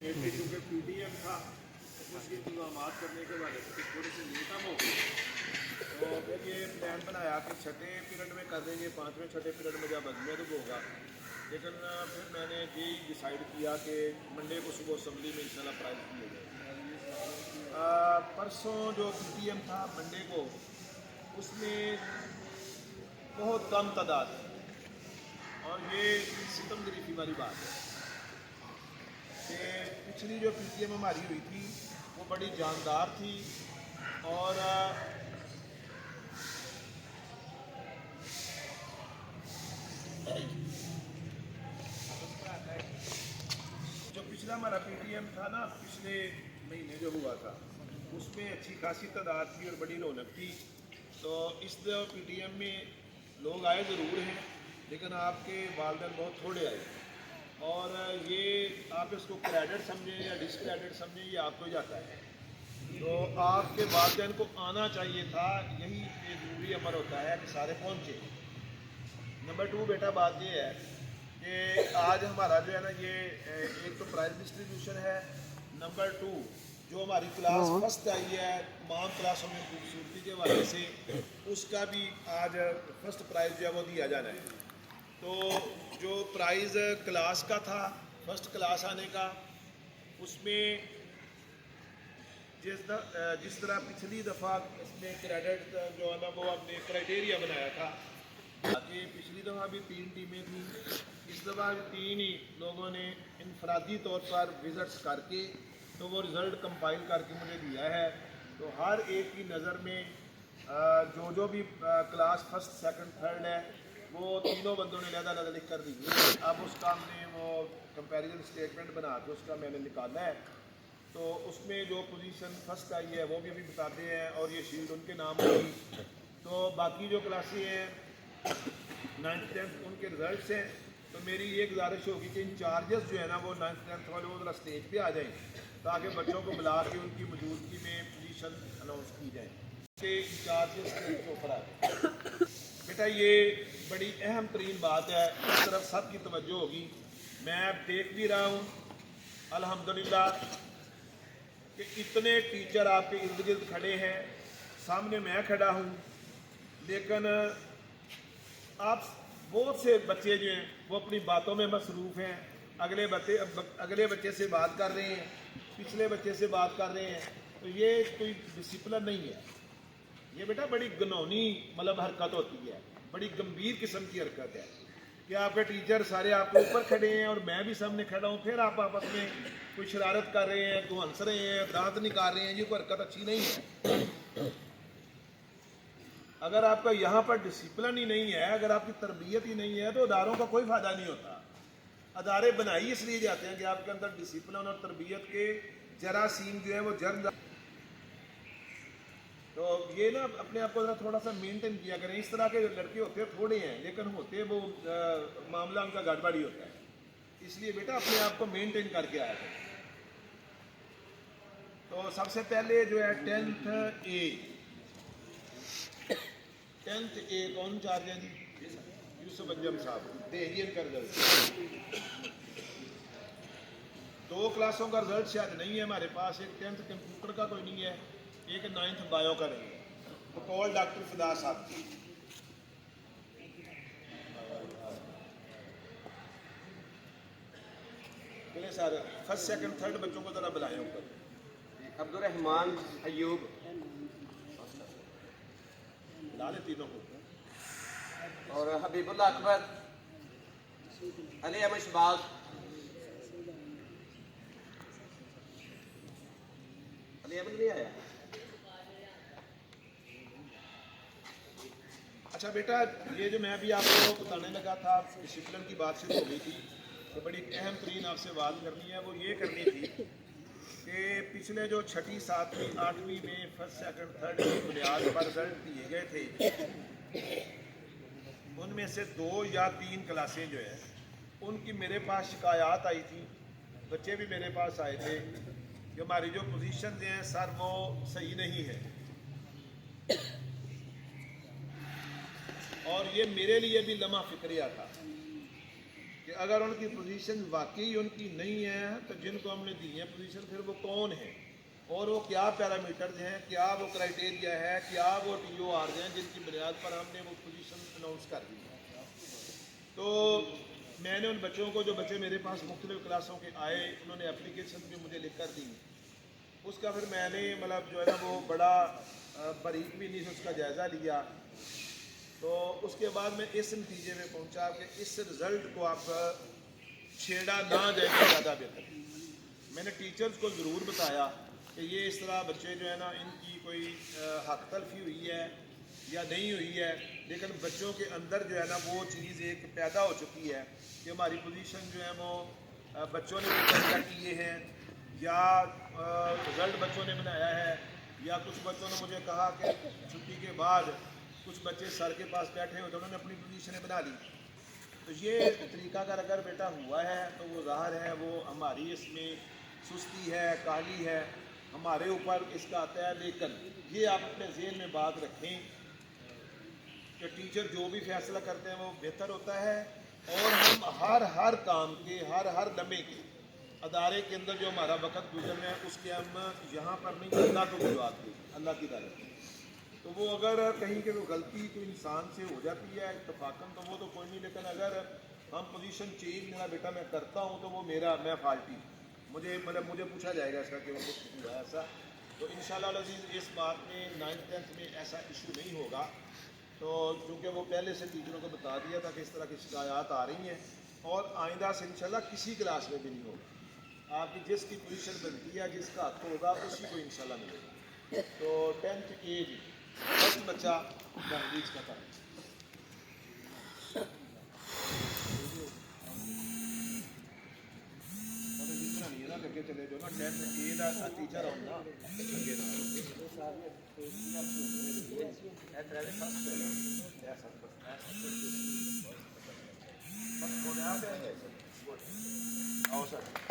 क्योंकि पीटीएम था तो उसके इंतजाम करने के बाद थोड़े से लेटम हो गए, तो फिर ये प्लान बनाया कि छठे पीरियड में कर देंगे, पाँचवें छठे पीरियड में जब अजमेर होगा। लेकिन फिर मैंने यही डिसाइड किया कि मंडे को सुबह असम्बली में इंशाल्लाह प्राइज किए गए। परसों जो पीटीएम था मंडे को, उसमें बहुत कम तादाद है, और ये सितमगरीफी वाली बात है कि पिछली जो पीटीएम हमारी हुई थी वो बड़ी जानदार थी, और जो पिछला हमारा पीटीएम था ना, पिछले महीने जो हुआ था, उसमें अच्छी खासी तादाद थी और बड़ी रौनक थी। तो इस पीटीएम में लोग आए ज़रूर हैं, लेकिन आपके वालिदैन बहुत थोड़े आए, और ये आप इसको क्रेडिट समझें या डिसक्रेडिट समझें, ये आपको ही जाता है। तो आपके वालिदैन को आना चाहिए था, यही एक ज़रूरी अमर होता है कि सारे पहुँचे। नंबर 2 बेटा बात ये है कि आज हमारा जो है ना, ये एक तो प्राइज डिस्ट्रीब्यूशन है, नंबर 2 जो हमारी क्लास फर्स्ट आई है तमाम क्लासों में खूबसूरती के हवाले से, उसका भी आज फर्स्ट प्राइज़ जो है वो दिया जाना है। तो जो प्राइज़ क्लास का था, फर्स्ट क्लास आने का, उसमें जिस तरह पिछली दफ़ा इसमें क्रेडिट जो है ना वो हमने क्राइटेरिया बनाया था कि पिछली दफ़ा भी 3 टीमें थी, इस दफ़ा भी 3 ही लोगों ने इनफरादी तौर पर विज़िट्स करके तो वो रिज़ल्ट कंपाइल करके मुझे दिया है। तो हर एक की नज़र में जो भी क्लास फर्स्ट सेकंड थर्ड है, वो तीनों बंदों ने अलग लिख कर दी है। अब उसका हमने वो कंपैरिजन स्टेटमेंट बना के उसका मैंने निकाला है। तो उसमें जो पोजीशन फर्स्ट आई है वो भी अभी बताते हैं, और ये शील्ड उनके नाम होगी। तो बाकी जो क्लासें हैं 9th 10th उनके रिजल्ट्स हैं। तो मेरी ये गुजारिश होगी कि इंचार्जेस जो है ना वो 9th 10th वाले वो ज़रा स्टेज पे आ जाएं, ताकि बच्चों को बुला के उनकी मौजूदगी में पोजीशन अनाउंस की जाए कि इंचार्जेस स्टेज के ऊपर आ जाए। बेटा ये बड़ी अहम तरीन बात है, इस तरफ सबकी तवज्जो होगी। मैं देख भी रहा हूँ अल्हम्दुलिल्लाह कि इतने टीचर आपके इर्द गिर्द खड़े हैं, सामने मैं खड़ा हूँ, लेकिन आप बहुत से बच्चे जो हैं वो अपनी बातों में मसरूफ़ हैं। अगले बच्चे से बात कर रहे हैं, पिछले बच्चे से बात कर रहे हैं। तो ये कोई डिसिप्लिन नहीं है, ये बेटा बड़ी घिनौनी मतलब हरकत होती है, बड़ी गंभीर किस्म की हरकत है कि आपके टीचर सारे आपके ऊपर खड़े हैं और मैं भी सामने खड़ा हूँ, फिर आप आपस में कोई शरारत कर रहे हैं, कोई हंस रहे हैं, दांत निकाल रहे हैं। ये कोई हरकत अच्छी नहीं है। अगर आपका यहाँ पर डिसिप्लिन ही नहीं है, अगर आपकी तरबियत ही नहीं है, तो अदारों का कोई फ़ायदा नहीं होता। अदारे बनाई इसलिए जाते हैं कि आपके अंदर डिसिप्लिन और तरबियत के जरासीम जो है वो जन्म। तो ये ना अपने आप को थोड़ा सा मेंटेन किया करें। इस तरह के लड़के होते थोड़े हैं, लेकिन होते वो मामला उनका गड़बड़ी होता है, इसलिए बेटा अपने आप को मेंटेन करके आया करें। तो सबसे पहले जो है 10th ए कौन चार्ज है जी? यूसुफ अंजम साहब, देहियन का रिजल्ट। 2 क्लासों का रिजल्ट शायद नहीं है हमारे पास, एक 10th कंप्यूटर का कोई नहीं है, एक 9th बायो का नहीं है। तो कॉल डॉक्टर फिदा साहब की। चलिए सर, फर्स्ट सेकंड थर्ड बच्चों को ज़रा बुलाएं ऊपर। अब्दुल रहमान अयूब बुला ले तीनों को। और हबीबुल्लाह अकबर, अली अहमद शबाज, अली अहमद नहीं आया। अच्छा बेटा, ये जो मैं अभी आपको बताने लगा था, डिसिप्लिन की बात शुरू हो गई थी, तो बड़ी अहम तरीन आपसे बात करनी है। वो ये करनी थी कि पिछले जो 6ठी 7वीं 8वीं में फर्स्ट सेकंड थर्ड की बुनियाद पर रिजल्ट दिए गए थे, उनमें से 2 या 3 क्लासें जो है उनकी मेरे पास शिकायत आई थी। बच्चे भी मेरे पास आए थे कि हमारी जो पोजीशन हैं सर वो सही नहीं है, और ये मेरे लिए भी लम्हा फिक्रिया था कि کہ اگر ان کی پوزیشن واقعی ان کی نہیں ہے تو جن کو ہم نے دی ہے پوزیشن پھر وہ کون ہے اور وہ کیا پیرامیٹرز ہیں, کیا وہ کرائٹیریا ہے, کیا وہ ٹی او آرز ہیں جن کی بنیاد پر ہم نے وہ پوزیشن اناؤنس کر دی. تو میں نے ان بچوں کو, جو بچے میرے پاس مختلف کلاسوں کے آئے, انہوں نے اپلیکیشن بھی مجھے لکھ کر دی. اس کا پھر میں نے مطلب جو ہے نا وہ بڑا باریک بھی نہیں اس کا جائزہ لیا. تو اس کے بعد میں اس نتیجے میں پہنچا کہ اس رزلٹ کو آپ چھیڑا نہ جائے تو زیادہ بہتر. میں نے ٹیچرز کو ضرور بتایا کہ یہ اس طرح بچے جو ہے نا ان کی کوئی حق تلفی ہوئی ہے یا نہیں ہوئی ہے, لیکن بچوں کے اندر جو ہے نا وہ چیز ایک پیدا ہو چکی ہے کہ ہماری پوزیشن جو ہے وہ بچوں نے مقرر کیے ہیں یا رزلٹ بچوں نے بنایا ہے, یا کچھ بچوں نے مجھے کہا کہ چھٹی کے بعد کچھ بچے سر کے پاس بیٹھے ہوئے تو انہوں نے اپنی پوزیشنیں بنا لی. تو یہ طریقہ کار اگر بیٹا ہوا ہے تو وہ ظاہر ہے وہ ہماری اس میں سستی ہے, کاہلی ہے, ہمارے اوپر اس کا آتا ہے. لیکن یہ آپ اپنے ذہن میں بات رکھیں کہ ٹیچر جو بھی فیصلہ کرتے ہیں وہ بہتر ہوتا ہے, اور ہم ہر کام کے ہر لمحے کے ادارے کے اندر جو ہمارا وقت گزرنا ہے اس کے ہم یہاں پر نہیں اللہ کو بلواتے ہیں, اللہ کی عدالت میں. تو وہ اگر کہیں کہ وہ غلطی کوئی انسان سے ہو جاتی ہے اتفاقاً تو وہ تو کوئی نہیں, لیکن اگر ہم پوزیشن چینج میرا بیٹا میں کرتا ہوں تو وہ میں فالٹی, مجھے پوچھا جائے گا اس کا کہ وہ کچھ ہوا ایسا. تو انشاءاللہ العزیز اس بات میں 9th 10th میں ایسا ایشو نہیں ہوگا. تو چونکہ وہ پہلے سے ٹیچروں کو بتا دیا تھا کہ اس طرح کی شکایات آ رہی ہیں, اور آئندہ سے انشاءاللہ کسی کلاس میں بھی نہیں ہوگا. آپ کی جس کی پوزیشن بنتی ہے, جس کا حق ہوگا اسی کو انشاءاللہ ملے گا. تو 10th ایج فرسٹ بچہ تحریج کا تھا. چلے جو نا 10th اے کا ٹیچر آؤں نا آؤ سر.